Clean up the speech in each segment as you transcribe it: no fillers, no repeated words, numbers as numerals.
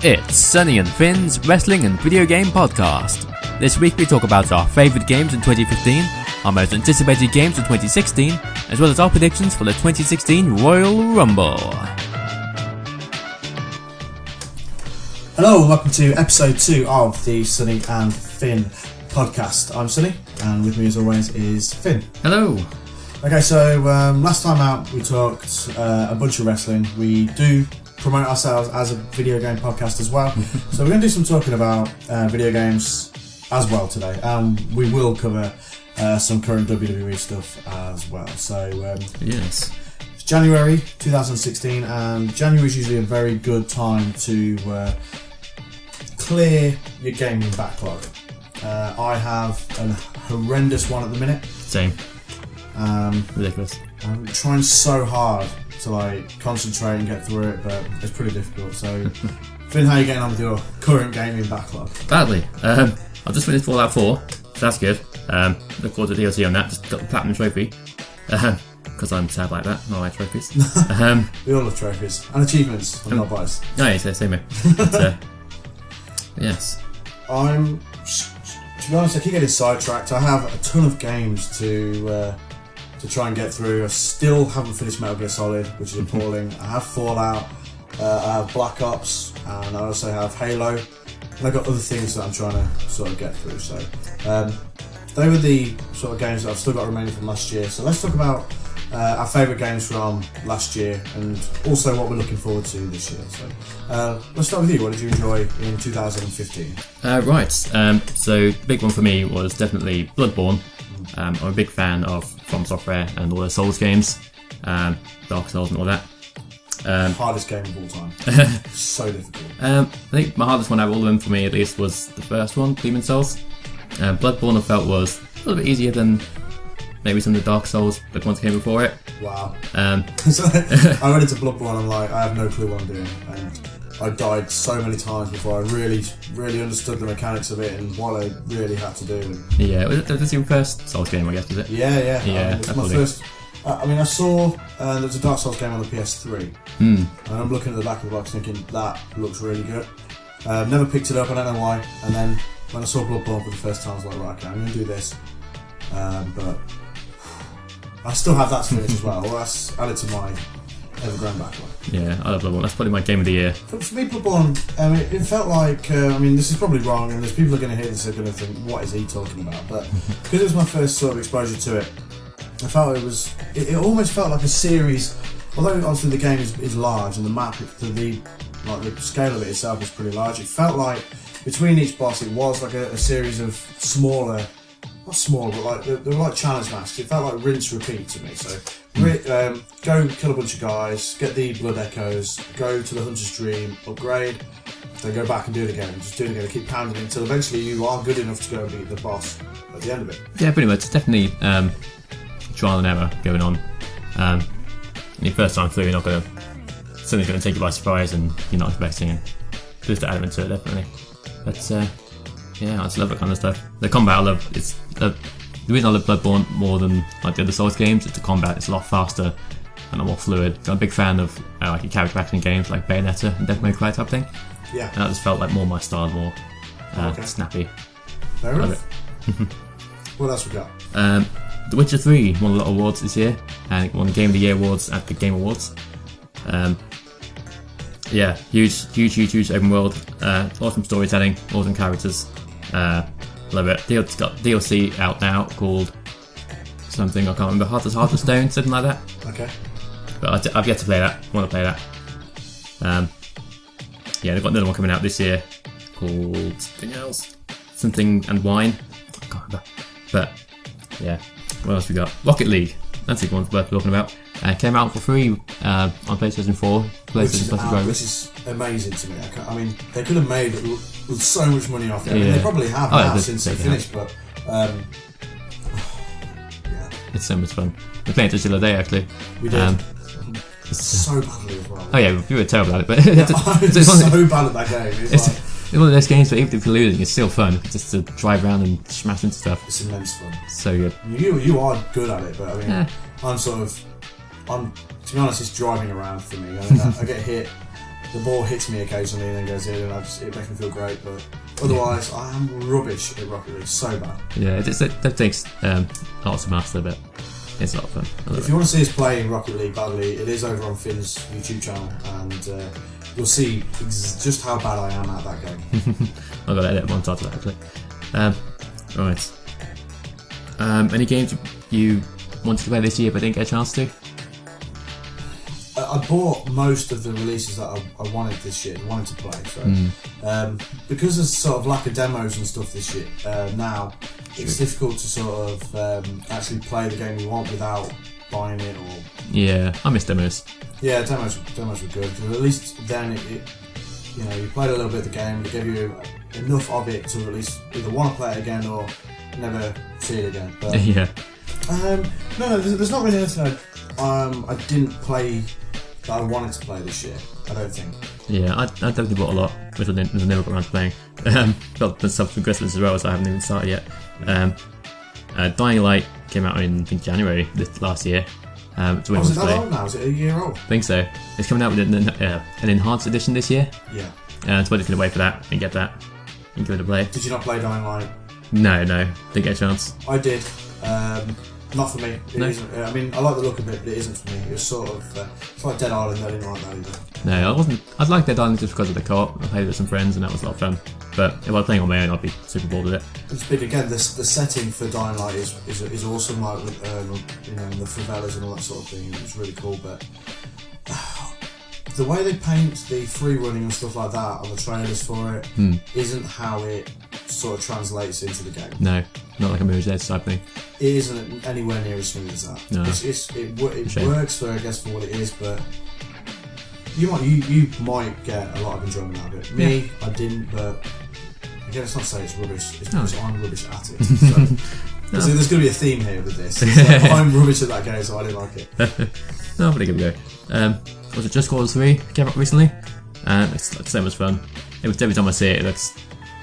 It's Sonny and Finn's Wrestling and Video Game Podcast. This week we talk about our favourite games in 2015, our most anticipated games of 2016, as well as our predictions for the 2016 Royal Rumble. Hello and welcome to episode 2 of the Sonny and Finn podcast. I'm Sonny and with me as always is Finn. Hello. Okay, so last time out we talked a bunch of wrestling. We do promote ourselves as a video game podcast as well. So we're going to do some talking about video games as well today. We will cover some current WWE stuff as well. So yes, it's January 2016 and January is usually a very good time to clear your gaming backlog. I have a horrendous one at the minute. Same. Ridiculous. I'm trying so hard to concentrate and get through it, but it's pretty difficult. So, Finn, how are you getting on with your current gaming backlog? Badly. I've just finished Fallout 4, so that's good. Look forward to DLC on that. Just got the Platinum Trophy. Because I'm sad like that. I like trophies. We all love trophies. And achievements. I'm not biased. Oh, yeah, same here. But, yes. To be honest, I keep getting sidetracked. I have a ton of games to try and get through. I still haven't finished Metal Gear Solid, which is appalling. I have Fallout, I have Black Ops, and I also have Halo. And I've got other things that I'm trying to sort of get through. So they were the sort of games that I've still got remaining from last year. So let's talk about our favourite games from last year and also what we're looking forward to this year. So let's start with you. What did you enjoy in 2015? Right, so the big one for me was definitely Bloodborne. I'm a big fan of From Software and all their Souls games, Dark Souls and all that. Hardest game of all time. So difficult. I think my hardest one out of all of them, for me at least, was the first one, Demon Souls. Bloodborne I felt was a little bit easier than maybe some of the Dark Souls that ones came before it. Wow. So I went into Bloodborne and I'm like, I have no clue what I'm doing. And I died so many times before I really understood the mechanics of it and what I really had to do. Yeah, was it your first Souls game, I guess, was it? Yeah. It's my first. I saw there was a Dark Souls game on the PS3, and I'm looking at the back of the box thinking that looks really good. Never picked it up, I don't know why. And then when I saw Bloodborne for the first time, I was like, right, okay, I'm going to do this. But I still have that to finish as well. That's added to my ever-growing backlog. Yeah, I love Bloodborne. That's probably my game of the year. For me, Bloodborne, it felt like, this is probably wrong, and there's people who are going to hear this and are going to think, what is he talking about? But because it was my first sort of exposure to it, I felt it almost felt like a series, although obviously the game is large and the map, the scale of it itself is pretty large. It felt like between each boss it was like a series of smaller, not small, but they were like challenge masks. It felt like rinse repeat to me. So go kill a bunch of guys, get the blood echoes, go to the Hunter's Dream, upgrade, then go back and do it again. Just do it again, keep pounding it until eventually you are good enough to go and beat the boss at the end of it. Yeah, pretty much. It's definitely trial and error going on. Your first time through, something's going to take you by surprise and you're not expecting it. There's the element to it, definitely. But yeah, I just love that kind of stuff. The combat I love, the reason I love Bloodborne more than like the other Souls games is the combat. It's a lot faster and a lot more fluid. I'm a big fan of like your character action games like Bayonetta and Devil May Cry type thing. Yeah. And that just felt like more my style, more snappy. Fair enough. What else we got? The Witcher 3 won a lot of awards this year and it won Game of the Year awards at the Game Awards. Yeah, huge open world, awesome storytelling, awesome characters, love it. It's got DLC out now called something, I can't remember, Heart of Stone, something like that. Okay. But I've yet to play that, want to play that. Yeah, they've got another one coming out this year called something else, Something and Wine, I can't remember. But yeah, what else we got? Rocket League, that's the one worth talking about. Came out for free on PlayStation 4, PlayStation Plus drivers. Which is amazing to me. They could have made so much money off it. I mean, they probably have now since they finished, but yeah. It's so much fun. We played it just the other day, actually. We did. So badly as well. Oh yeah, we were terrible at it, but I was so bad at that game. It's one of those games where even if you're losing, it's still fun just to drive around and smash into stuff. It's immense fun. So good. You are good at it, but I mean, I'm to be honest, it's driving around for me. I get hit the ball hits me occasionally and then goes in, and it makes me feel great. But otherwise, I am rubbish at Rocket League. So bad. Yeah, that takes lots of master, but it's a lot of fun. If you want to see us playing Rocket League badly, it is over on Finn's YouTube channel, and you'll see just how bad I am at that game. I've got to edit one part of that actually. Right. Any games you wanted to play this year but didn't get a chance to? I bought most of the releases that I wanted this year, wanted to play. So because there's sort of lack of demos and stuff this year, now it's difficult to sort of actually play the game you want without buying it or. Yeah, I miss demos. Yeah, demos were good. Because at least then you played a little bit of the game, it gave you enough of it to at least either want to play it again or never see it again. But, yeah. No, there's not really anything I didn't play that I wanted to play this year. I don't think. Yeah, I definitely bought a lot, which I never got around to playing. Got the stuff from Christmas as well, so I haven't even started yet. Dying Light came out in, I think, January last year. Is it that old now? Is it a year old? I think so. It's coming out with an enhanced edition this year. Yeah. So we're just going to wait for that and get that and give it a play. Did you not play Dying Light? No, didn't get a chance. I did. Not for me. It isn't. I mean, I like the look of it, but it isn't for me. It was sort of it's like Dead Island. I didn't like that either. No, I wasn't. I'd like Dead Island just because of the co-op. I played with some friends and that was a lot of fun. But if I was playing on my own, I'd be super bored with it. It's big again. The setting for Dying Light is awesome. Like with the favelas and all that sort of thing. It was really cool, but. The way they paint the free running and stuff like that on the trailers for it isn't how it sort of translates into the game. No, not like a Mirror's Edge type thing. It isn't anywhere near as smooth as that. No. It works for, I guess, for what it is, but you might get a lot of enjoyment out of it. Me, I didn't, but again, it's not to say it's rubbish. It's because I'm rubbish at it. So there's going to be a theme here with this. Like, I'm rubbish at that game, so I didn't like it. No, but give it a go. Was it Just Cause 3 came out recently? It's so much fun. Every time I see it, it looks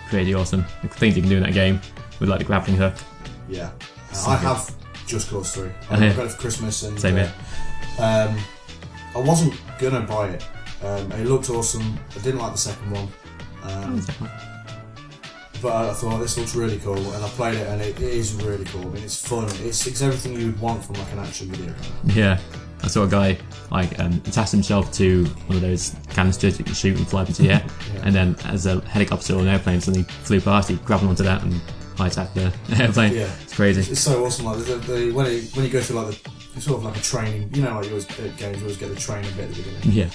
pretty awesome. The things you can do in that game with like the grappling hook. Yeah, I have Just Cause 3. I got it for Christmas, and same here. I wasn't gonna buy it. It looked awesome. I didn't like the second one, but I thought this looks really cool, and I played it, and it is really cool. I mean, it's fun. It's everything you would want from like an action video game. Yeah. I saw a guy attach himself to one of those canisters you can shoot and fly up into the air, and then as a helicopter or an airplane suddenly flew past, he grabbed onto that and high-tacked the airplane. Yeah. It's crazy. It's so awesome. Like when you go through like it's sort of like a training. You know, like you always at games, you always get the training bit at the beginning. Yeah.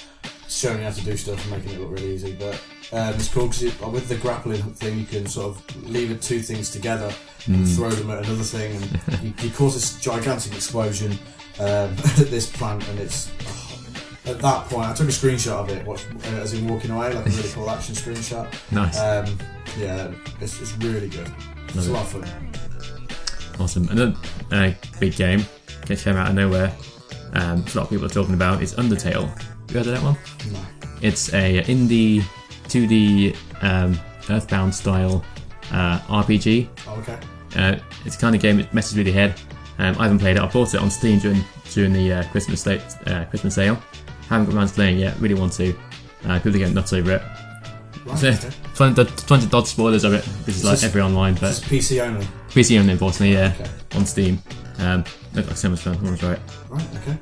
Showing you how to do stuff and making it look really easy, but it's cool because with the grappling thing, you can sort of lever two things together and throw them at another thing, and you cause this gigantic explosion. At this plant, and it's at that point I took a screenshot of it as in walking away, like a really cool action screenshot. Nice. Yeah, it's really good. It's a lot of fun. Awesome. And then big game that came out of nowhere, a lot of people are talking about, is Undertale. You heard of that one? No. It's a indie 2D Earthbound style RPG. Oh, okay. It's the kind of game that messes with your head. I haven't played it. I bought it on Steam during the Christmas sale. Haven't got around to playing it yet. Really want to. People are getting nuts over it. Right, okay. 20 dodge spoilers of it. This is like every online, but it's PC only. PC only, unfortunately. Yeah, okay. On Steam. Looks like so much fun. I want to try it. Right. Okay.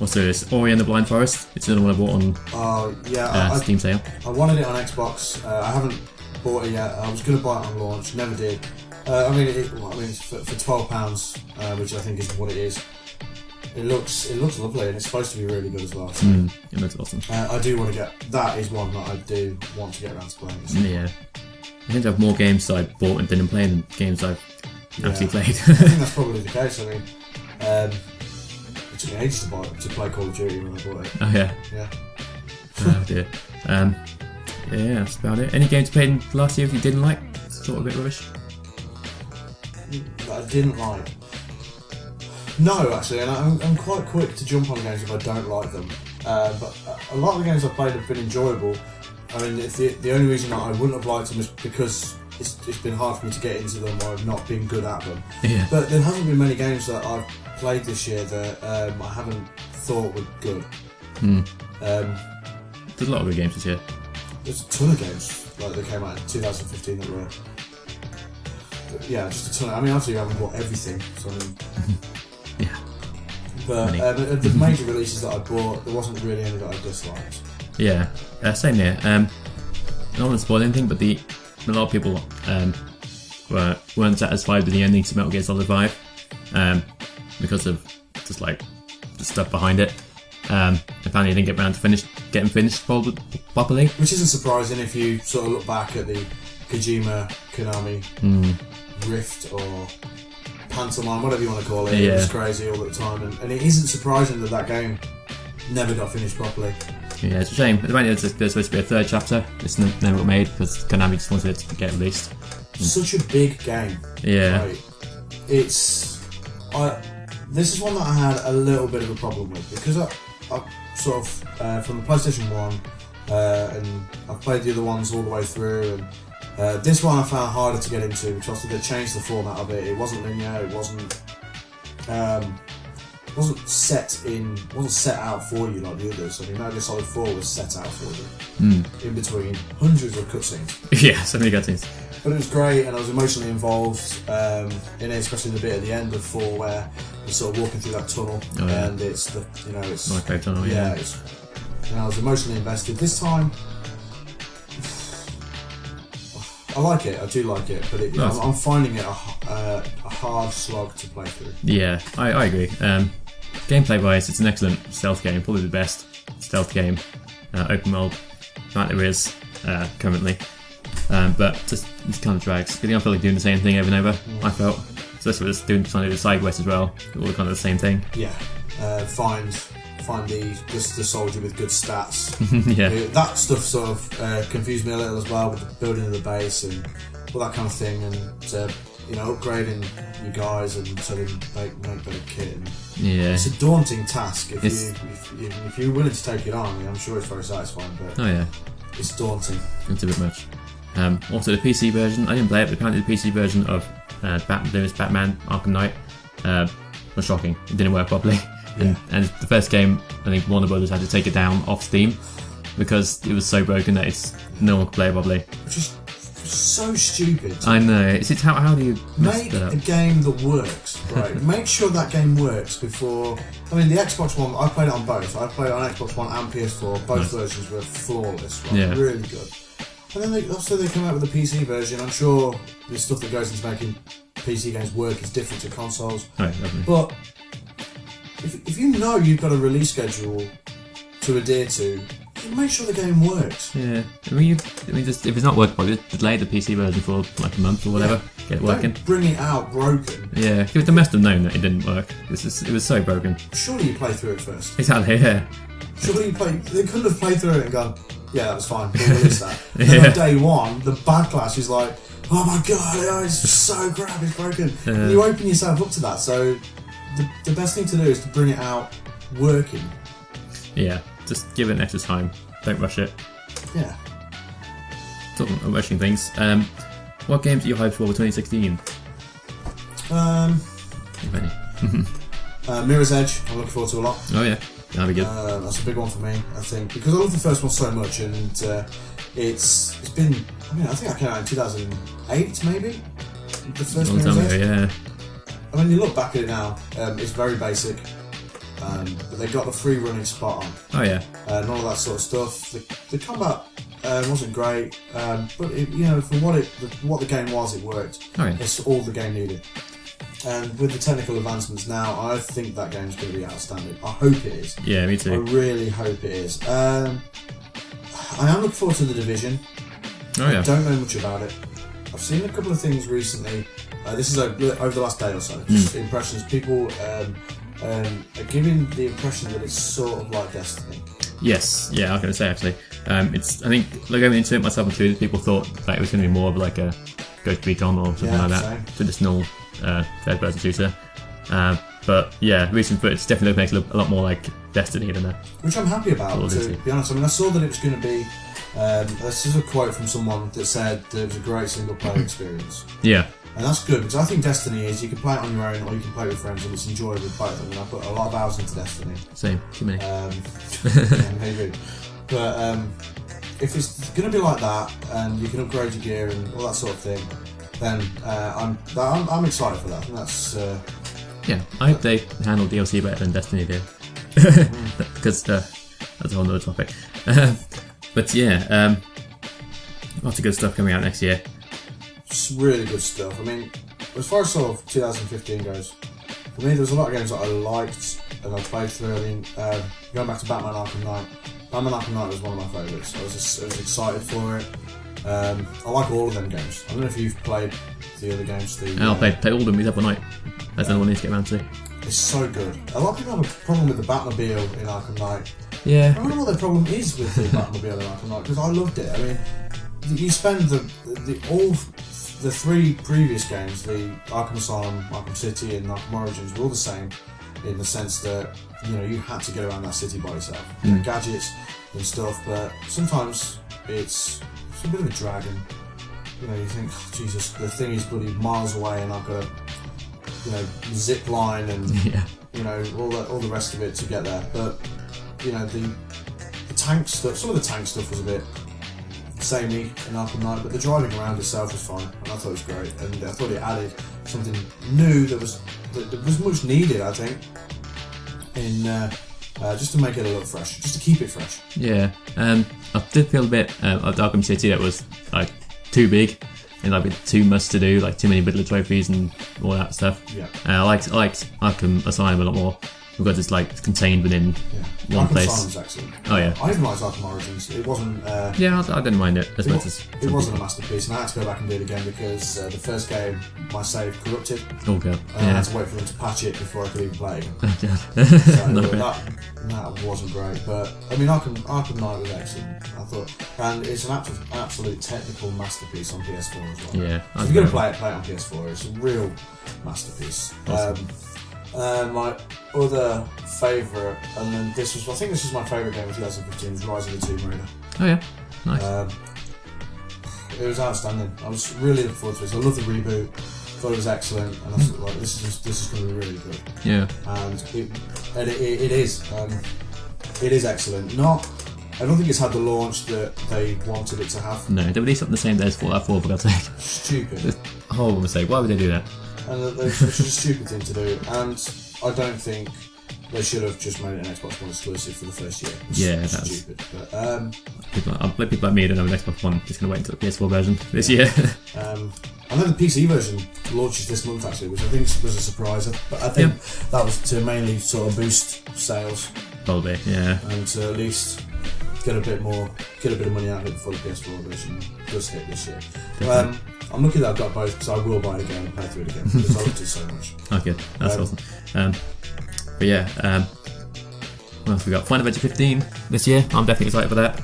Also, there's Ori and the Blind Forest. It's another one I bought on Steam sale. I wanted it on Xbox. I haven't bought it yet. I was going to buy it on launch. Never did. It's for £12, which I think is what it is. It looks lovely, and it's supposed to be really good as well. So. It looks awesome. I do want to get. That is one that I do want to get around to playing. So. Yeah, I think I have more games that I bought and didn't play than games I've actually played. I think that's probably the case. I mean, it took me ages to play Call of Duty when I bought it. Oh yeah. Yeah. Oh dear. Yeah, that's about it. Any games you played last year if you didn't like? Sort of a bit rubbish. That I didn't like. No, actually, and I'm quite quick to jump on games if I don't like them. But a lot of the games I've played have been enjoyable. I mean, the only reason that I wouldn't have liked them is because it's been hard for me to get into them, or I've not been good at them. Yeah. But there hasn't been many games that I've played this year that I haven't thought were good. there's a lot of good games this year. There's a ton of games like that came out in 2015 that were. Yeah, just a ton. I mean, obviously, I haven't bought everything, so I mean. Yeah. But the major releases that I bought, there wasn't really any that I disliked. Yeah, same here. I don't want to spoil anything, but a lot of people weren't satisfied with the ending to Metal Gear Solid 5 because of just like the stuff behind it. Apparently, didn't get around to getting finished properly. Which isn't surprising if you sort of look back at the Kojima Konami rift or pantomime, whatever you want to call it. Yeah. It was crazy all the time, and it isn't surprising that game never got finished properly. Yeah, it's a shame. Apparently, there's supposed to be a third chapter. It's never got made because Konami just wanted it to get released. Such a big game. Yeah. Right? This is one that I had a little bit of a problem with because I sort of from the PlayStation 1 and I've played the other ones all the way through, and this one I found harder to get into because obviously they changed the format of it. It wasn't linear. It wasn't set out for you like the others. I mean, Metal Gear Solid 4 was set out for you in between hundreds of cutscenes. Yeah, so many cutscenes. But it was great, and I was emotionally involved in it, especially the bit at the end of 4 where you're sort of walking through that tunnel, and it's My favourite tunnel. Yeah. I was emotionally invested. This time, I like it. I do like it, but I'm finding it a hard slog to play through. Yeah, I agree. Gameplay wise, it's an excellent stealth game, probably the best stealth game, open world that there is currently. But just it kind of drags. I feel like doing the same thing over and over. I felt, especially with trying to do the side quests as well, all kind of the same thing. Yeah, find the soldier with good stats. Yeah, that stuff sort of confused me a little as well with the building of the base and all that kind of thing, and upgrading you guys and so they make better kit. And yeah, it's a daunting task if you're willing to take it on. I mean, I'm sure it's very satisfying, but it's daunting. It's a bit much. Also, the PC version, I didn't play it, but apparently the PC version of Batman Arkham Knight was shocking. It didn't work properly. Yeah. And the first game, I think Warner Brothers had to take it down off Steam because it was so broken that no one could play it properly. Which is so stupid. I know. It's how do you make a game that works, right? Make sure that game works before. I mean, the Xbox One, I played it on both. I played it on Xbox One and PS4. Both versions were flawless, right? Yeah. Really good. And then they come out with a PC version. I'm sure the stuff that goes into making PC games work is different to consoles. Right, definitely. But if you know you've got a release schedule to adhere to, make sure the game works. Yeah, just if it's not working, probably delay the PC version for like a month or whatever. Yeah. Get it working. Don't bring it out broken. Yeah, because they must have known that it didn't work. It was so broken. Surely you play through it first. Exactly. Yeah. Surely they couldn't have played through it and gone, yeah, that was fine. We'll release that. And then on day one, the backlash is like, oh my god, it's so crap, it's broken. And you open yourself up to that. So the best thing to do is to bring it out working. Yeah, just give it an extra time. Don't rush it. Yeah. Talking about rushing things. What games are you hyped for 2016? If any. Mirror's Edge, I'm looking forward to a lot. Oh yeah, that'll be good. That's a big one for me, I think, because I love the first one so much, and it's been. I mean, I think I came out in 2008, maybe. The first Mirror's Edge. Yeah. I mean, you look back at it now, it's very basic, but they got the free running spot on. Oh yeah. And all that sort of stuff. The combat wasn't great, but for what the game was, it worked. Oh yeah. It's all the game needed. And with the technical advancements now, I think that game's going to be outstanding. I hope it is. Yeah, me too. I really hope it is. I am looking forward to The Division. Oh yeah. I don't know much about it. I've seen a couple of things recently. This is over the last day or so. Just impressions. People are giving the impression that it's sort of like Destiny. Yes. Yeah, I was going to say actually. I think going into it, myself included, people thought that it was going to be more of like a Ghost Recon or something like that, same. traditional third-person shooter. But yeah, recent footage definitely makes it look a lot more like Destiny than which I'm happy about, to be honest. I mean, I saw that it was going to be. This is a quote from someone that said that it was a great single-player experience. Yeah. And that's good, because I think Destiny is, you can play it on your own or you can play with friends, and it's enjoyable both. I mean, I put a lot of hours into Destiny. Same. Too many. Yeah, maybe. But if it's going to be like that, and you can upgrade your gear and all that sort of thing, then I'm excited for that. And that's yeah. I hope they handle DLC better than Destiny did, because that's a whole other topic. But yeah, lots of good stuff coming out next year. It's really good stuff. I mean, as far as sort of 2015 goes, for me there was a lot of games that I liked and I played through. I mean, going back to Batman Arkham Knight. Batman Arkham Knight was one of my favourites. I was excited for it. I like all of them games. I don't know if you've played the other games. I'll play all of them except for Night. That's another one I need to get around to. It's so good. A lot of people have a problem with the Batmobile in Arkham Knight. Yeah. I don't know what the problem is with the Batmobile in Arkham Knight, because I loved it. I mean, you spend all the three previous games, the Arkham Asylum, Arkham City, and Arkham Origins, were all the same in the sense that you had to get around that city by yourself. You know, gadgets and stuff, but sometimes it's a bit of a drag, and you think, oh, Jesus, the thing is bloody miles away, and I've got to zip line and all the rest of it to get there. But the tank stuff, some of the tank stuff was a bit samey in Arkham Knight, but the driving around itself was fine, and I thought it was great, and I thought it added something new that was much needed, I think, in just to make it a little fresh, just to keep it fresh. Yeah, I did feel a bit of Arkham City that was like too big and like a bit too much to do, like too many Riddler trophies and all that stuff. Yeah, I liked Arkham Asylum a lot more because it's like contained within one Arkham place. Asylum's excellent. Oh yeah, I even liked Arkham Origins. It wasn't. Yeah, I didn't mind it as much as it wasn't a masterpiece, and I had to go back and do it again because the first game, my save corrupted. Oh god, I had to wait for them to patch it before I could even play it again. Oh god. So that wasn't great, but I mean, Arkham Knight was excellent, I thought, and it's an absolute technical masterpiece on PS4 as well. Yeah, so if you're gonna play it on PS4. It's a real masterpiece. Awesome. My other favourite, and then I think this was my favourite game of 2015, was Rise of the Tomb Raider. Oh yeah, nice. It was outstanding. I was really looking forward to it. So I loved the reboot. Thought it was excellent, and I thought, like, this is going to be really good. Yeah. And it is. It is excellent. I don't think it's had the launch that they wanted it to have. No, they released something the same day as Fallout 4, for God's sake. Stupid. It's a horrible mistake. Why would they do that? And it's just a stupid thing to do. And I don't think they should have just made it an Xbox One exclusive for the first year. It's stupid. But people like me don't have an Xbox One. Just going to wait until the PS4 version this year. I know the PC version launches this month actually, which I think was a surprise. But I think that was to mainly sort of boost sales. Probably, yeah. And to at least get a bit of money out of it before the PS4 version does hit this year. I'm lucky that I've got both, because I will buy it again and play through it again because I loved it so much. Okay, that's awesome. But yeah, what else we got? Final Fantasy 15 this year. I'm definitely excited for that.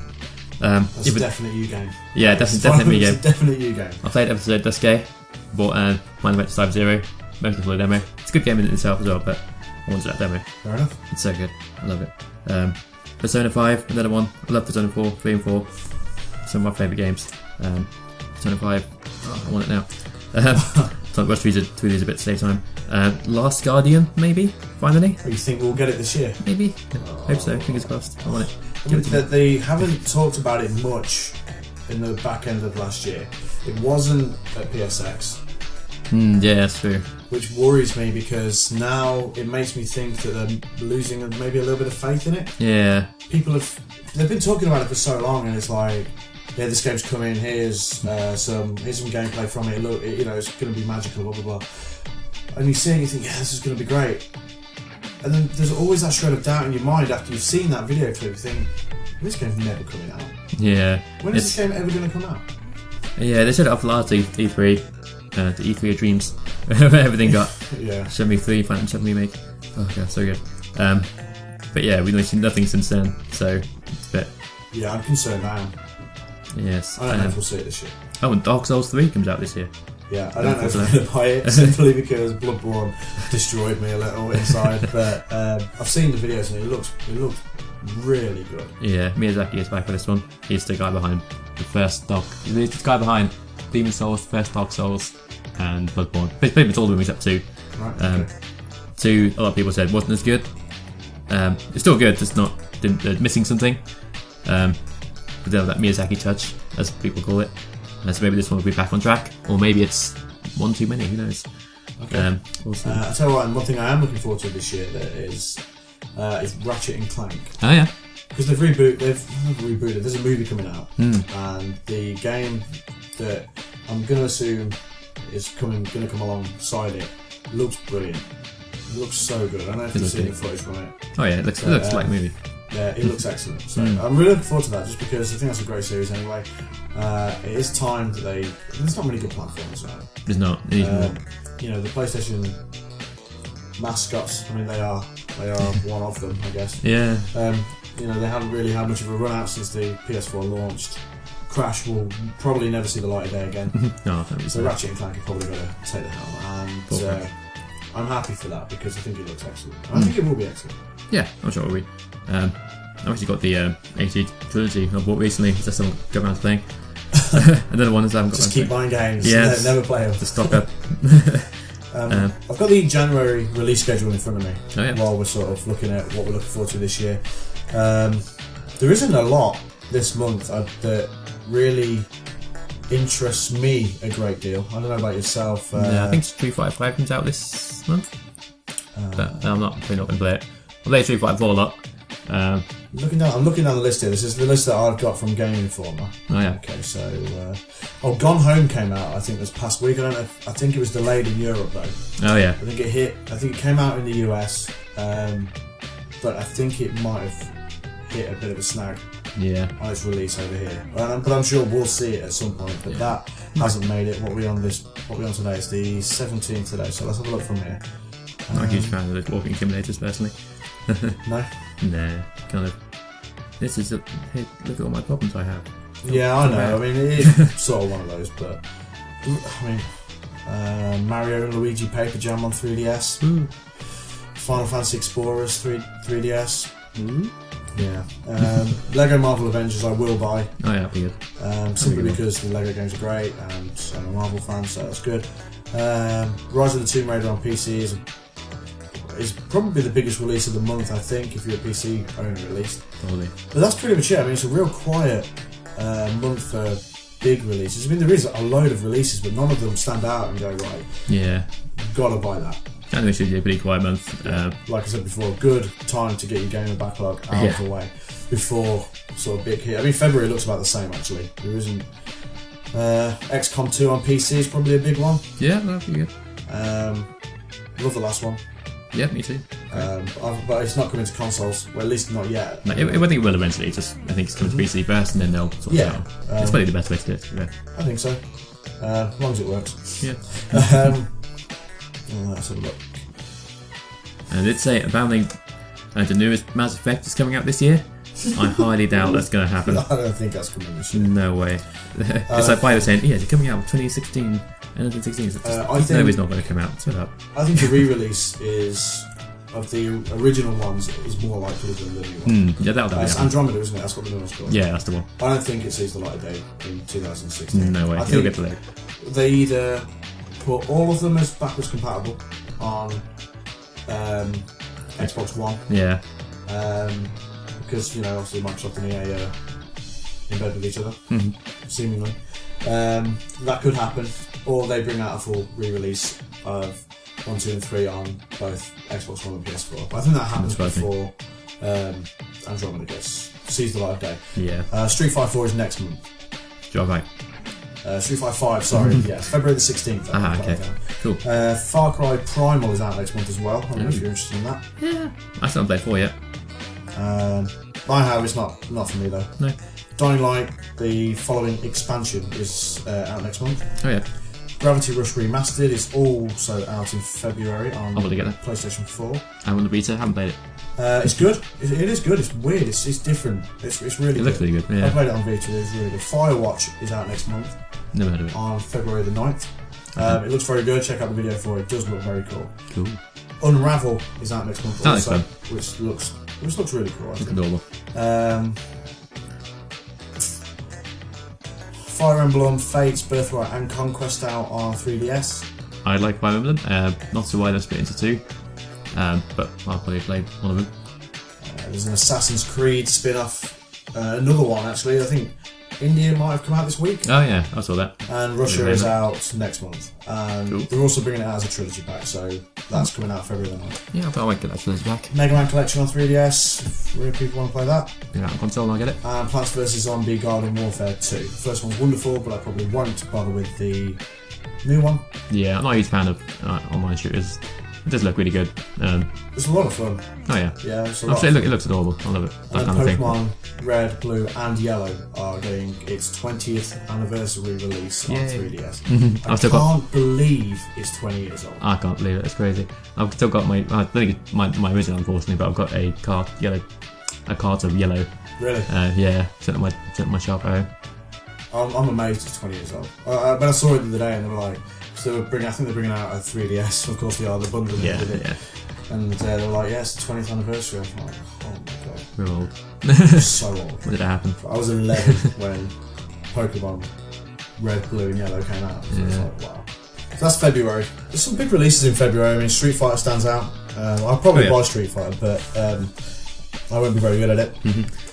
That's a definite you game. Yeah, definitely me game. It's a definite you game. I played episode Duske, bought Final Fantasy Type 0, most of the demo. It's a good game in itself as well, but I wanted that demo. Fair enough. It's so good. I love it. Persona 5, another one. I love Persona 4, 3 and 4. Some of my favourite games. Persona 5, I want it now. So I'll rush through these a bit to save time. Last Guardian, maybe, finally. You think we'll get it this year? Maybe. Hope so, fingers crossed. I want it. They haven't talked about it much in the back end of last year. It wasn't at PSX. Yeah, that's true. Which worries me, because now it makes me think that they're losing maybe a little bit of faith in it. Yeah. They've been talking about it for so long, and it's like, yeah, this game's coming. Here's some gameplay from it. Look, it's going to be magical. Blah blah blah. And you see it, and you think, yeah, this is going to be great. And then there's always that shred of doubt in your mind after you've seen that video clip. You think, this game's never coming out. Yeah. When is this game ever going to come out? Yeah, they said it after last E3. The E3 of dreams. Everything got. Yeah. Shenmue 3, Phantom 7 remake. Oh god, so good. But yeah, we've seen nothing since then, so it's a bit. Yeah, I'm concerned now. Yes. I don't know if we'll see it this year. Oh, and Dark Souls 3 comes out this year. Yeah, I don't know if I'm going to buy it simply because Bloodborne destroyed me a little inside. But I've seen the videos and it looks really good. Yeah, Miyazaki is back for this one. He's the guy behind the first He's the guy behind Demon's Souls, first Dark Souls, and Bloodborne. Pretty much all of them except 2. Right, okay. 2, a lot of people said wasn't as good. It's still good, just not missing something. But then that Miyazaki touch, as people call it. So maybe this one will be back on track, or maybe it's one too many. Who knows? Okay. We'll see. I tell you what, and one thing I am looking forward to this year that is Ratchet and Clank. Oh yeah. Because they've rebooted. There's a movie coming out, Mm. and the game that I'm going to assume is going to come alongside it looks brilliant. It looks so good. I don't know if you've seen the footage from it. Oh yeah, it looks like a movie. Yeah, it looks excellent. So I'm really looking forward to that, just because I think that's a great series anyway. It is time that there's not many good platforms now. There's not. You know, the PlayStation mascots. I mean, they are one of them, I guess. Yeah. You know, they haven't really had much of a run out since the PS4 launched. Crash will probably never see the light of day again. No, I don't really. So Ratchet and Clank are probably going to take the helm, and I'm happy for that because I think it looks excellent. I think it will be excellent. Yeah, I'm sure it will be. I've actually got the HD trilogy I bought recently, because I still go around playing. Another one is I haven't got. Just keep buying games. Yeah, never play them. To stock up. I've got the January release schedule in front of me. Oh, yeah. While we're sort of looking at what we're looking forward to this year. There isn't a lot this month that really interests me a great deal. I don't know about yourself. Yeah, I think Street Fighter 5 comes out this month. But I'm probably not going to play it. I'll play Street Fighter 4 a lot. I'm looking down the list here. This is the list that I've got from Game Informer. Oh yeah. Okay, so Gone Home came out, I think, this past week. I don't know. I think it was delayed in Europe though. Oh yeah. I think it came out in the US, but I think it might have hit a bit of a snag. Yeah. On its release over here, but I'm sure we'll see it at some point. But that hasn't made it. What are we on today? It's the 17th today. So let's have a look from here. I'm not a huge fan of the walking simulators personally. No. Nah, kind of. This is hey, look at all my problems I have. Yeah, I know. I mean, it is sort of one of those, but I mean, Mario and Luigi Paper Jam on 3DS, Final Fantasy Explorers 3DS. Yeah. Lego Marvel Avengers I will buy. Oh yeah, that'd be good. Simply because the Lego games are great and I'm a Marvel fan, so that's good. Rise of the Tomb Raider on PC is probably the biggest release of the month, I think, if you're a PC owner at least. Probably. But that's pretty much it. I mean, it's a real quiet month for big releases. I mean, there is a load of releases, but none of them stand out and go, right, yeah, gotta buy that. January should be a pretty quiet month. Like I said before, good time to get your gaming backlog out of the way before sort of big hit. I mean, February looks about the same actually. There isn't XCOM 2 on PC is probably a big one. Yeah, that'd be good. Love the last one. Yeah, me too. But it's not coming to consoles. Well, at least not yet. No, I think it will eventually. I think it's coming to PC first, and then they'll sort it out. It's probably the best way to do it. Yeah. I think so. As long as it works. Yeah. Let's have a look. And I did say about the newest Mass Effect is coming out this year. I highly doubt that's going to happen. I don't think that's coming this year. No way. It's like Bio saying, yeah, it's coming out in 2016. And 2016, I think it's not going to come out. Shut up. I think the re-release of the original ones is more likely than the new one. Yeah, that'll It's Andromeda, isn't it? That's what the new one's called. Yeah, that's the one. I don't think it sees the light of day in 2016. No way. It'll get delayed. They either put all of them as backwards compatible on Xbox One. Yeah. Because, obviously Microsoft and EA are in bed with each other, seemingly. That could happen. Or they bring out a full re-release of 1, 2 and 3 on both Xbox One and PS4. But I think that happens before Andromeda sees the light of day. Yeah. Street Fighter 4 is next month. You're right. Street Fighter 5, sorry, yes, February the 16th. Okay, cool. Far Cry Primal is out next month as well. I don't know if you're interested in that. Yeah. I still haven't played 4 yet. I have, it's not for me though. No. Dying Light, the following expansion, is out next month. Oh yeah. Gravity Rush Remastered is also out in February on PlayStation 4. I'm on the beta, haven't played it. It's good. It is good. It's weird. It's different. It's really good. It looks really good, yeah. I played it on Vita. It's really good. Firewatch is out next month. Never heard of it. On February the 9th. It looks very good. Check out the video for it. It does look very cool. Cool. Unravel is out next month also, which looks really cool. It's adorable. Fire Emblem, Fates, Birthright and Conquest out on 3DS. I like Fire Emblem. Not so why they're split into 2, but I'll probably play one of them. There's an Assassin's Creed spin-off Another one, actually, I think India might have come out this week. Oh yeah, I saw that. And Russia is out next month. And Cool. they're also bringing it out as a trilogy pack, so that's coming out February 9th. Yeah, I might get that trilogy back. Mega Man Collection on 3DS, if really people want to play that. Get it out on console and I'll get it. And Plants vs Zombie Garden Warfare 2. The first one's wonderful, but I probably won't bother with the new one. Yeah, I'm not a huge fan of online shooters. It does look really good. It's a lot of fun. Oh yeah. Yeah, it's a I'm lot sure of it looks adorable. I love it. That And kind of thing. Pokemon Red, Blue, and Yellow are getting its 20th anniversary release on Yay. 3DS. I I've still can't believe it's 20 years old. I can't believe it. It's crazy. I've still got my. I think it's my original, unfortunately, but I've got a cart of yellow. Really? Yeah, sent at my shop at home. I'm amazed it's 20 years old. But I saw it the other day and they were like, so I think they're bringing out a 3DS. Of course they are. They're bundling it with it. Yeah. And they were like, yeah, it's the 20th anniversary. I'm like, oh my god. We're old. So old. When did that happen? I was 11 when Pokemon Red, Blue, and Yellow came out. So it's like, wow. So that's February. There's some big releases in February. I mean, Street Fighter stands out. I'll probably buy Street Fighter, but I won't be very good at it.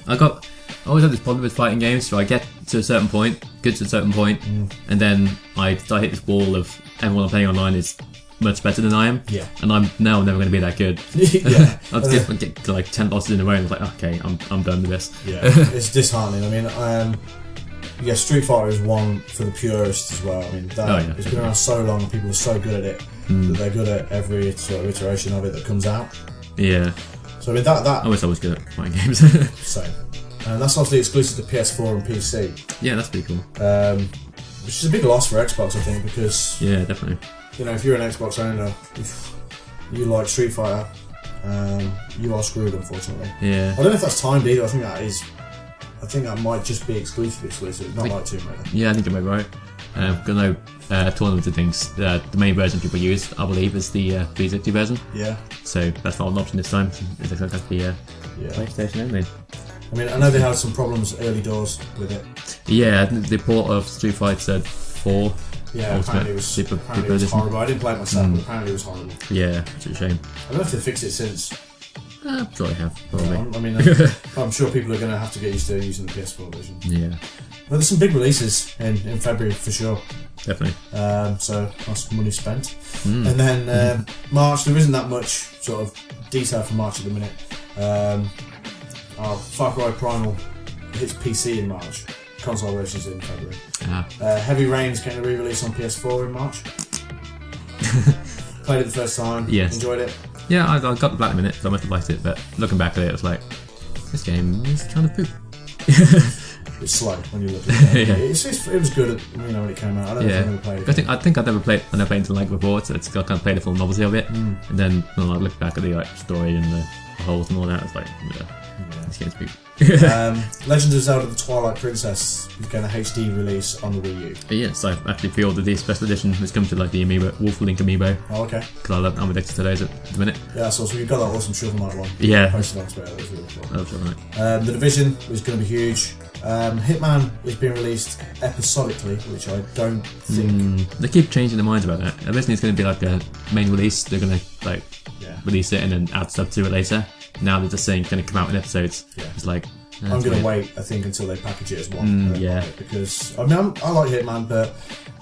I always have this problem with fighting games, so I get to a certain point, good to a certain point, and then I hit this wall of everyone I'm playing online is much better than I am. Yeah. And I'm now never going to be that good. Yeah. I'll get to like 10 bosses in a row and it's like, okay, I'm done with this. Yeah, it's disheartening. I mean, yeah, Street Fighter is one for the purists as well. I mean, it's been around so long and people are so good at it that they're good at every sort of iteration of it that comes out. Yeah. So I mean, that I was always good at fighting games. same. And that's obviously exclusive to PS4 and PC. Yeah, that's pretty cool. Which is a big loss for Xbox, I think, because Yeah, definitely. you know, if you're an Xbox owner, if you like Street Fighter, you are screwed, unfortunately. Yeah. I don't know if that's timed either. I think that might just be exclusive, not like Tomb Raider. Yeah, I think you might be right. Because I know tournaments and things, the main version people use, I believe, is the 360 version. Yeah. So that's not an option this time. It's going to be PlayStation only. I mean, I know they had some problems early doors with it. Yeah, the port of Street Fighter 4. Yeah, apparently it was Super horrible. I didn't play it myself, but apparently it was horrible. Yeah, it's a shame. I don't know if they fixed it since. I'm sure they have, probably. I mean, I'm sure people are going to have to get used to using the PS4 version. Yeah, But there's some big releases in February for sure. definitely. So that's money spent. And then March, there isn't that much sort of detail for March at the minute. Far Cry Primal hits PC in March. Console versions in February. Heavy Rain's getting a re-release on PS4 in March. Played it the first time. Yes. Enjoyed it. Yeah, I got the platinum in it, so I must have liked it, but looking back at it, I was like, this game is kind of poop. It's slow when you look at it. Yeah. It was good at, when it came out. I don't know if I've ever played it. I think I've never played anything like it before, so it's got kind of played the full novelty of it. And then when I look back at the story and the holes and all that, it's like, this game's poop. Legend of Zelda: The Twilight Princess is getting a HD release on the Wii U. Yes, I've actually pre-ordered the special edition. It's come to like the amiibo, Wolf Link amiibo. Oh, okay. Because I'm addicted to those at the minute. Yeah, so you've got that awesome Shovel Knight one. Yeah. Posted on Twitter. That was really cool. I love Shovel Knight. The Division is going to be huge. Hitman is being released episodically, which I don't think. They keep changing their minds about that. Originally, it's going to be like a main release. They're going to like release it and then add stuff to it later. Now they're just saying it's going to come out in episodes. Yeah. It's like I'm going to wait, I think, until they package it as one. Because I mean, I like Hitman, but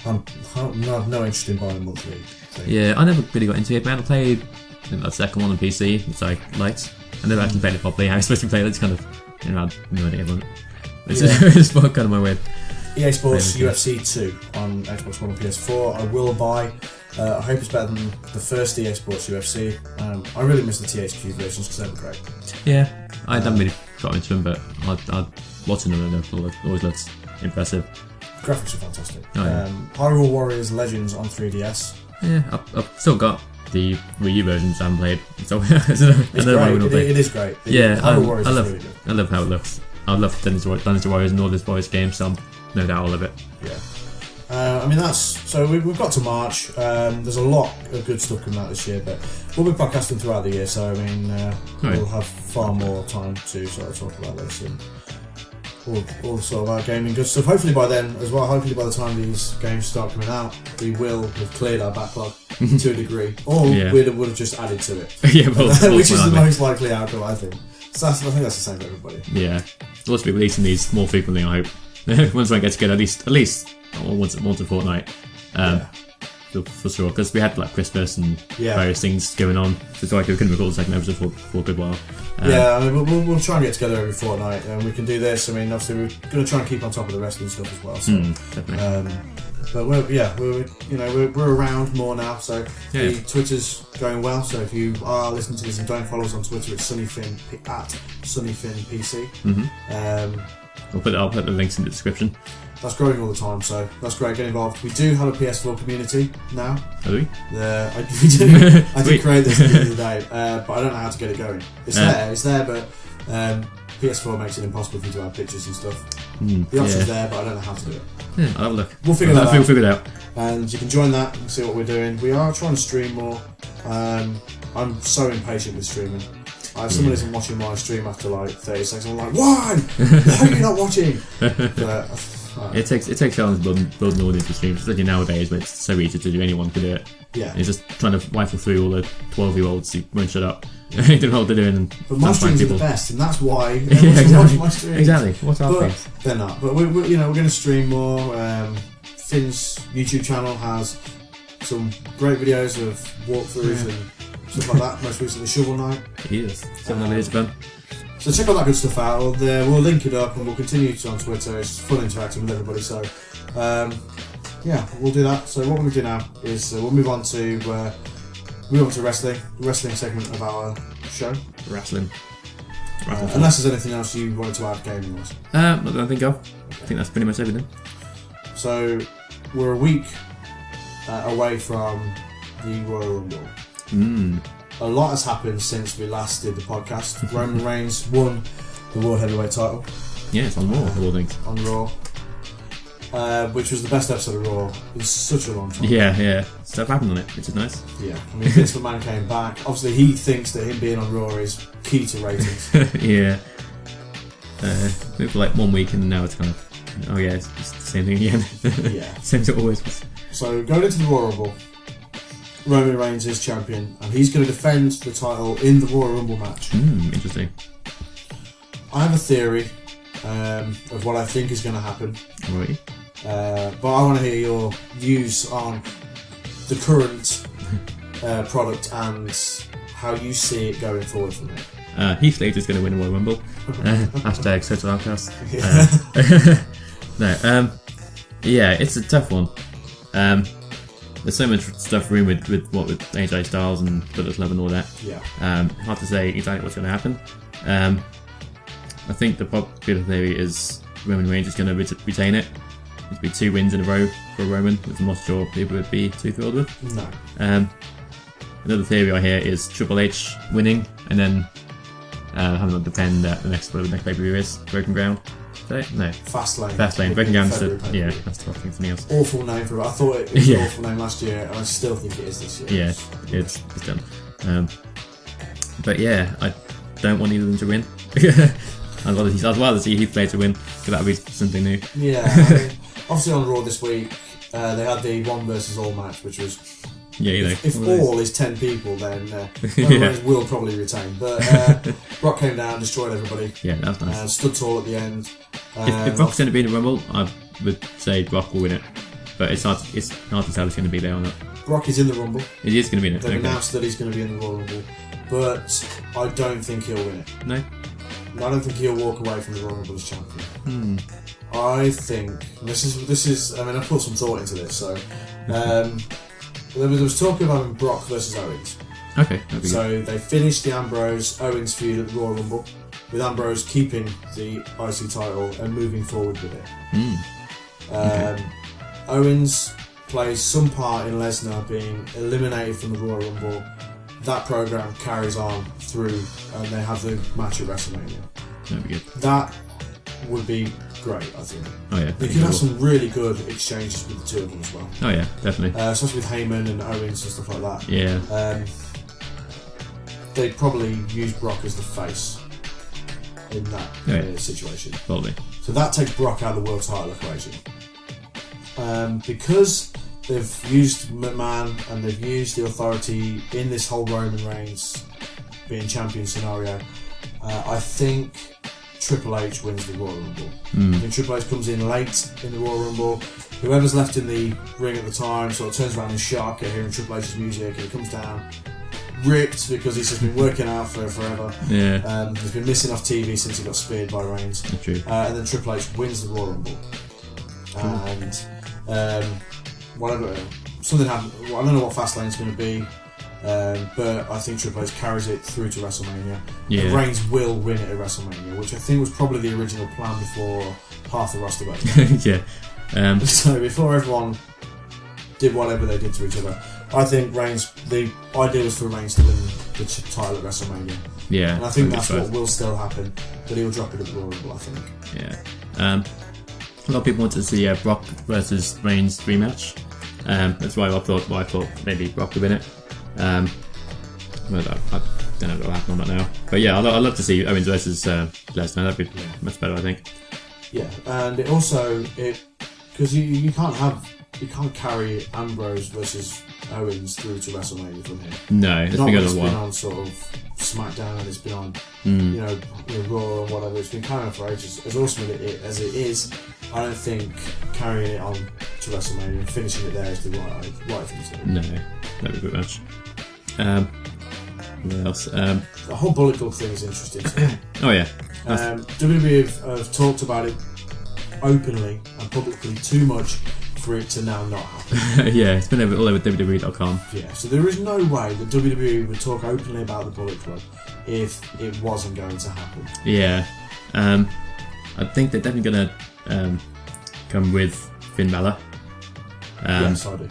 I have no interest in buying a monthly thing. Yeah, I never really got into Hitman. I played the second one on PC, which I liked. I never actually played it properly. How I was supposed to play it, it's kind of, I had no idea about it. It's kind of my way. EA Sports UFC 2 on Xbox One and PS4. I will buy. I hope it's better than the first EA Sports UFC. I really miss the THQ versions because they were great. Yeah, I haven't really got into them, but I watching them and it always looks impressive. Graphics are fantastic. Oh, yeah. Hyrule Warriors Legends on 3DS. Yeah, I've still got the Wii U versions I haven't played. So it's great. It is great. Hyrule Warriors is really good. I love how it looks. I love Dungeons & Warriors and all those Warriors games, so I'm no doubt all of it. Yeah. I mean, we've got to March. There's a lot of good stuff coming out this year, but we'll be podcasting throughout the year, so I mean, we'll have far more time to sort of talk about this and all sort of our gaming good stuff. Hopefully by then as well, hopefully by the time these games start coming out, we will have cleared our backlog to a degree, or we would have just added to it. Yeah, which is the most likely outcome, I think. So I think that's the same for everybody. Yeah. We'll also be releasing these more frequently, I hope. Once I get together, at least once a fortnight. For sure, because we had like Christmas and various things going on. So it's like we couldn't record the second episode for a good while. I mean, we'll try and get together every fortnight, and we can do this. I mean, obviously we're going to try and keep on top of the wrestling stuff as well. So, definitely. But we're around more now. So the Twitter's going well. So if you are listening to this and don't follow us on Twitter, it's SonnyFinn at SonnyFinnPC. I'll put the links in the description. That's growing all the time, so that's great. Get involved. We do have a PS4 community now. Oh, do we? We do. I did create this the other day, but I don't know how to get it going. It's there, but PS4 makes it impossible for you to add pictures and stuff. The option's there, but I don't know how to do it. Yeah, I'll have a look. We'll figure that out. We'll figure it out. And you can join that and see what we're doing. We are trying to stream more. I'm so impatient with streaming. If someone isn't watching my stream after like 30 seconds, I'm like, why? Why are you not watching? It takes challenge building an audience for streams, especially nowadays when it's so easy to do. Anyone can do it. Yeah. It's just trying to rifle through all the 12-year-olds who won't shut up. They don't know what they're doing. But my streams are the best, and that's why everyone's watching my streams. Exactly. What's our But things? they're not. But we're going to stream more. Finn's YouTube channel has some great videos of walkthroughs and stuff like that. Most recently, Shovel Knight. Yes. 7 minutes of fun. So check all that good stuff out. We'll link it up and we'll continue to on Twitter. It's fun interacting with everybody. So we'll do that. So what we're going to do now is we'll move on to wrestling, the wrestling segment of our show. Wrestling. Unless there's anything else you wanted to add gaming wise. Not that I think of. I think that's pretty much everything. So we're a week away from the Royal Rumble. A lot has happened since we last did the podcast. Roman Reigns won the World Heavyweight title. Yeah, it's on Raw, of all things. On Raw. Which was the best episode of Raw in such a long time. Yeah. Stuff happened on it, which is nice. Yeah. I mean, Vince McMahon came back. Obviously, he thinks that him being on Raw is key to ratings. Yeah. Moved for like 1 week and now it's kind of, it's the same thing again. Yeah. Same as it always was. So, going into the Royal Rumble, Roman Reigns is champion, and he's going to defend the title in the Royal Rumble match. Interesting. I have a theory of what I think is going to happen. Right. But I want to hear your views on the current product and how you see it going forward from here. Heath Slater's going to win the Royal Rumble. Hashtag Social Outcast. It's a tough one. There's so much stuff rumoured with AJ Styles and Brothers Love and all that. Yeah. Hard to say exactly what's going to happen. I think the popular theory is Roman Reigns is going to retain it. It'd be 2 wins in a row for Roman, which I'm not sure people would be too thrilled with. No. Another theory I hear is Triple H winning and then having to defend the next pay-per-view is Broken Ground. No. Fastlane. Breaking Ground. Yeah, that's the thing. Something else. Awful name for it. I thought it was an awful name last year, and I still think it is this year. Yeah, it's done. But yeah, I don't want either of them to win. I'd rather see Heath Slater win, because that would be something new. Yeah, I mean, obviously on Raw this week, they had the 1 versus all match, which was. Yeah, if all is 10 people, then Reigns will probably retain. But Brock came down, destroyed everybody. Yeah, that's nice. Stood tall at the end. If Brock's going to be in the Rumble, I would say Brock will win it. But it's hard to tell if he's going to be there or not. Brock is in the Rumble. He is going to be in it. They've announced that he's going to be in the Royal Rumble. But I don't think he'll win it. No? I don't think he'll walk away from the Royal Rumble as champion. I think this is. I mean, I put some thought into this. So there was talk of having Brock versus Owens. Okay. So they finished the Ambrose Owens feud at the Royal Rumble, with Ambrose keeping the IC title and moving forward with it. Owens plays some part in Lesnar being eliminated from the Royal Rumble. That program carries on through, and they have the match at WrestleMania. That'd be good. That would be great, I think. Oh yeah. They could have some really good exchanges with the two of them as well. Oh yeah, definitely. Especially with Heyman and Owens and stuff like that. Yeah. They'd probably use Brock as the face in that situation. Probably. So that takes Brock out of the world title equation. Because they've used McMahon and they've used the authority in this whole Roman Reigns being champion scenario, I think Triple H wins the Royal Rumble. I think Triple H comes in late in the Royal Rumble. Whoever's left in the ring at the time sort of turns around in shock at hearing Triple H's music, and he comes down ripped because he's just been working out for forever. Yeah. He's been missing off TV since he got speared by Reigns. True. And then Triple H wins the Royal Rumble. And whatever, something happened. I don't know what Fastlane's going to be, but I think Triple H carries it through to WrestleMania. Yeah. And Reigns will win it at WrestleMania, which I think was probably the original plan before half the roster went. Yeah. So before everyone did whatever they did to each other, I think Reigns. The idea was for Reigns to win the title at WrestleMania. Yeah. And I think that's what will still happen, but he'll drop it at the Royal Rumble, I think. Yeah. A lot of people wanted to see Brock versus Reigns rematch. That's why I thought maybe Brock would win it. But I don't know what will happen on that now. But yeah, I'd love to see Owens versus Lesnar. That'd be much better, I think. Yeah, and it also because you can't carry Ambrose versus Owens through to WrestleMania from here. No, it's been It's a been while. on sort of SmackDown, and it's been on you know, Raw and whatever. It's been carrying on for ages. As awesome as it is, I don't think carrying it on to WrestleMania and finishing it there is the right thing to do. No, that'd be a bit much. What else? The whole Bullet Club thing is interesting to me. Oh yeah. WWE have talked about it openly and publicly too much for it to now not happen. Yeah, it's been all over WWE.com. Yeah, so there is no way that WWE would talk openly about the Bullet Club if it wasn't going to happen. Yeah. I think they're definitely gonna come with Finn Balor. Yes, I do.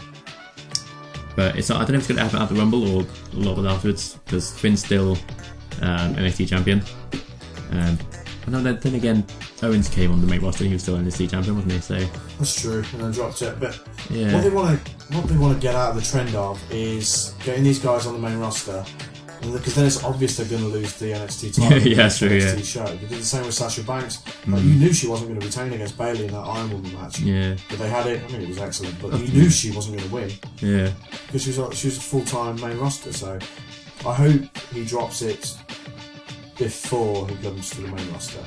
But it's not, I don't know if it's going to happen at the Rumble or a lot of it afterwards, because Finn's still NXT champion. No, then again, Owens came on the main roster and he was still NXT champion, wasn't he? So that's true, and then dropped it. But yeah. what they want to get out of the trend of is getting these guys on the main roster, because then it's obvious they're going to lose the NXT title. Yeah, that's true. NXT Yeah. show. They did the same with Sasha Banks. Like, you knew she wasn't going to retain against Bayley in that Iron Woman match. Yeah. But they had it. I mean, it was excellent. But you knew she wasn't going to win. Yeah. Because she was a full-time main roster. So I hope he drops it before he comes to the main roster.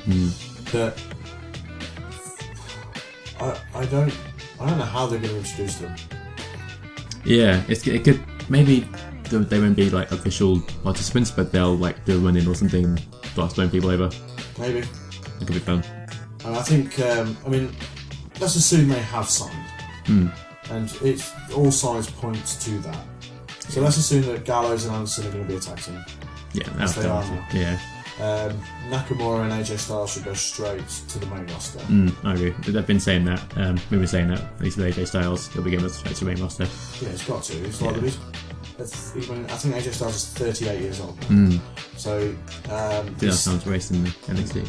But I don't know how they're going to introduce them. Yeah, it could maybe they won't be like official participants, but they'll like do a run in or something, start throwing people over. Maybe. It could be fun. And I think, I mean, let's assume they have signed, and all signs point to that. So let's assume that Gallows and Anderson are going to be a tag team. Yeah, As they are now. Yeah. Nakamura and AJ Styles should go straight to the main roster. I agree. They've been saying that. We've been saying that. At least with AJ Styles, he'll be getting us straight to the main roster. Yeah, it's got to. It's like I think AJ Styles is 38 years old. So that sounds racing NXT.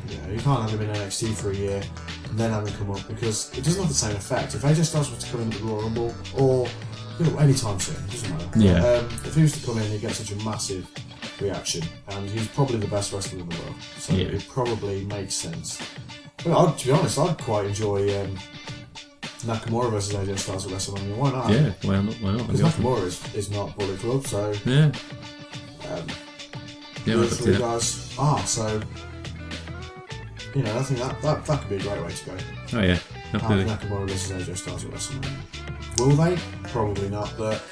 Yeah, you can't have him in NXT for a year and then have him come up, because it doesn't have the same effect. If AJ Styles was to come into the Royal Rumble or any time soon, it doesn't matter. Yeah. If he was to come in, he'd get such a massive reaction, and he's probably the best wrestler in the world, so it probably makes sense. But to be honest, I'd quite enjoy Nakamura versus AJ Styles at WrestleMania. Why not? Yeah, why not? Because Nakamura is not Bullet Club, so yeah. the three guys so I think that could be a great way to go. Oh yeah, absolutely. Nakamura versus AJ Styles at WrestleMania. Will they? Probably not, but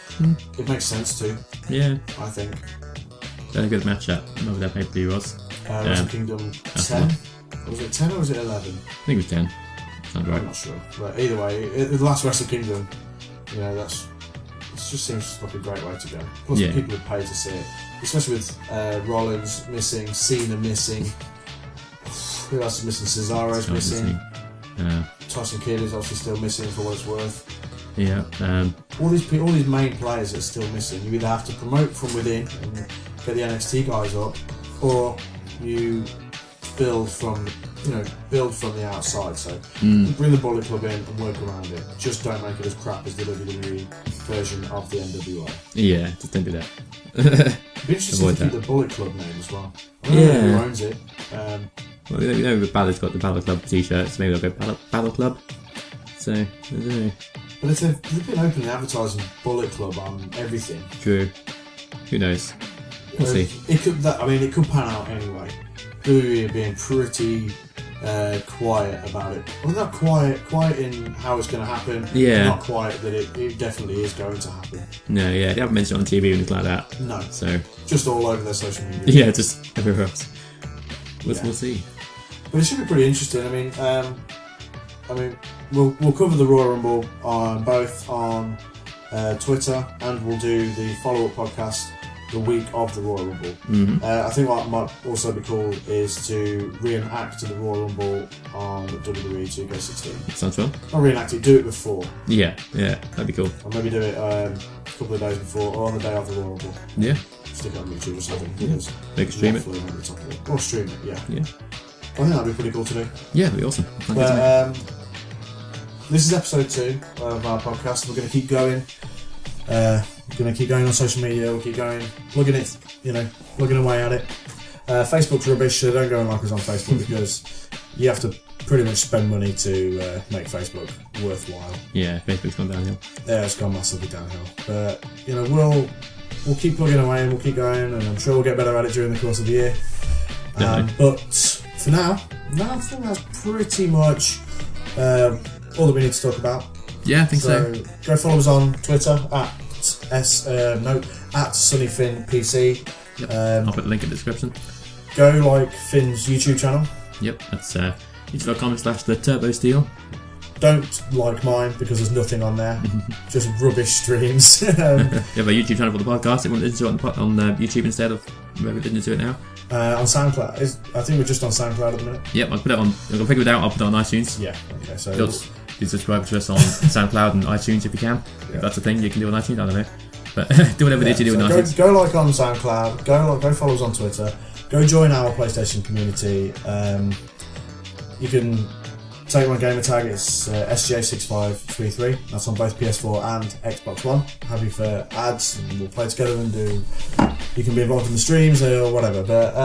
it makes sense too. Yeah, I think. That's a good matchup. Whatever that pay-per-view was. Wrestle Kingdom 10? Was it 10 or was it 11? I think it was 10. Sounds right. I'm not sure. But either way, the last Wrestle Kingdom, it just seems like a great way to go. Plus, people would pay to see it, especially with Rollins missing, Cena missing. Who else is missing? Cesaro's missing. Tyson Kidd is obviously still missing for what it's worth. Yeah. All these main players are still missing. You either have to promote from within and get the NXT guys up, or you build from the outside. So bring the Bullet Club in and work around it. Just don't make it as crap as the WWE version of the NWA. Yeah, just don't do that. It'd be interesting to keep the Bullet Club name as well. I don't know who owns it. Well, the Balor's got the Balor Club t-shirts. Maybe they'll go Balor Club. So I don't know. But if they've been openly advertising Bullet Club on everything, true. Who knows? We'll see. It could pan out anyway. WWE are being pretty quiet about it. Well, not quiet in how it's going to happen. Yeah. Not quiet that it definitely is going to happen. No, yeah, they haven't mentioned it on TV or anything like that. No. So just all over their social media. Yeah, just everywhere else. We'll see. But it should be pretty interesting. I mean, we'll cover the Royal Rumble both on Twitter, and we'll do the follow-up podcast the week of the Royal Rumble. Mm-hmm. I think what might also be cool is to reenact the Royal Rumble on WWE 2K16. Sounds fun. Not reenact it, do it before. Yeah, that'd be cool. Or maybe do it a couple of days before, or on the day of the Royal Rumble. Yeah. Stick it on YouTube or something. Yeah. Make it stream it. Or stream it, yeah. Yeah. I think that'd be pretty cool to do. Yeah, it'd be awesome. But this is episode 2 of our podcast. We're going to keep going. We're going to keep going on social media. We'll keep going, plugging away at it. Facebook's rubbish, so don't go and like us on Facebook because you have to pretty much spend money to make Facebook worthwhile. Yeah, Facebook's gone downhill. Yeah, it's gone massively downhill. But we'll keep plugging away and we'll keep going, and I'm sure we'll get better at it during the course of the year. But for now, I think that's pretty much all that we need to talk about. Yeah, I think so. Go follow us on Twitter at SonnyFinnPC. Yep. I'll put the link in the description. Go like Finn's YouTube channel. Yep, that's youtube.com/theTurboSteel. Don't like mine because there's nothing on there. Just rubbish streams. You have a YouTube channel for the podcast. You want to listen to it on YouTube instead of where we're listening to it now? On SoundCloud. I think we're just on SoundCloud at the minute. Yep, I'll put it on. I'll figure it out. I'll put it on iTunes. Yeah. Okay. So you subscribe to us on SoundCloud and iTunes if you can. Yeah. If that's a thing you can do on iTunes. I don't know, but do whatever it is you do on iTunes. Go like on SoundCloud. Go follow us on Twitter. Go join our PlayStation community. You can take my gamer tag. It's SJ6533. That's on both PS4 and Xbox One. Happy for ads, and we'll play together and do. You can be involved in the streams or whatever, but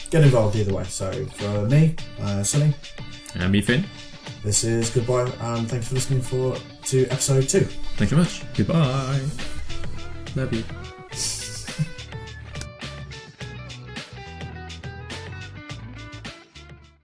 get involved either way. So for me, Sonny, and me, Finn. This is goodbye, and thanks for listening to episode 2. Thanks very much. Goodbye. Love you.